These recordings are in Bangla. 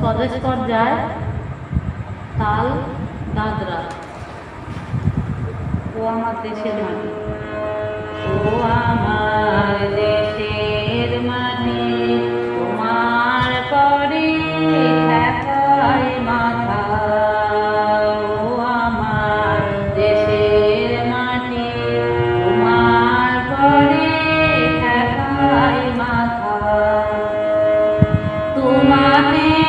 স্বদেশ পর্যায় তাল দাদরা। ও আমার দেশের মাটি, ও আমার দেশের মাটি, তোমার পরে ঠেকাই মাথা। ও আমার দেশের মাটি, তোমার পরে ঠেকাই মাথা। তোমাদের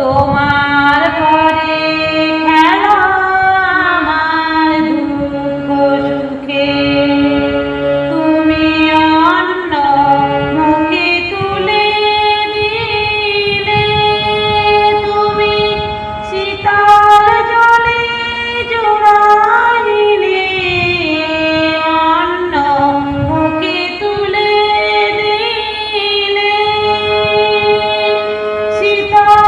তোমার পরে খেলা আমার দুঃখ সুখে, তুমি অন্য মুখে তুলে দিলে, তুমি শীতল জলে জোড়াইলে, অন্য মুখে তুলে দিলে, শীতল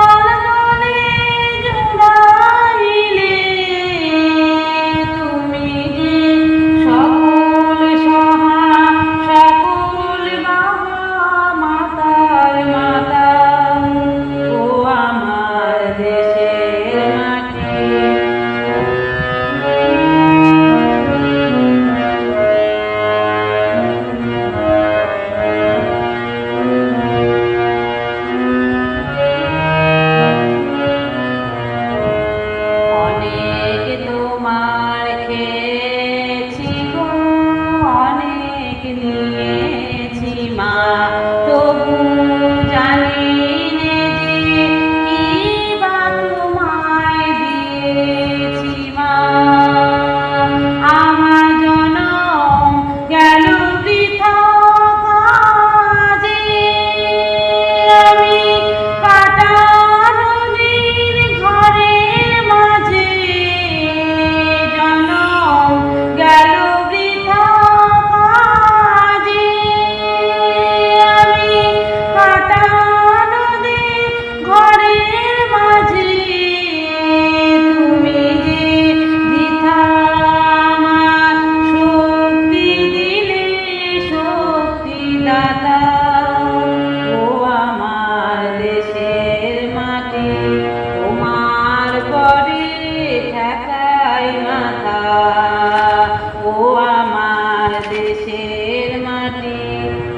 দেশের মাটি,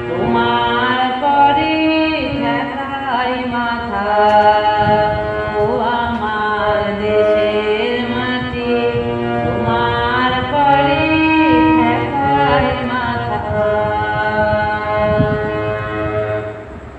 তোমার পরে ঠেকাই মাথা।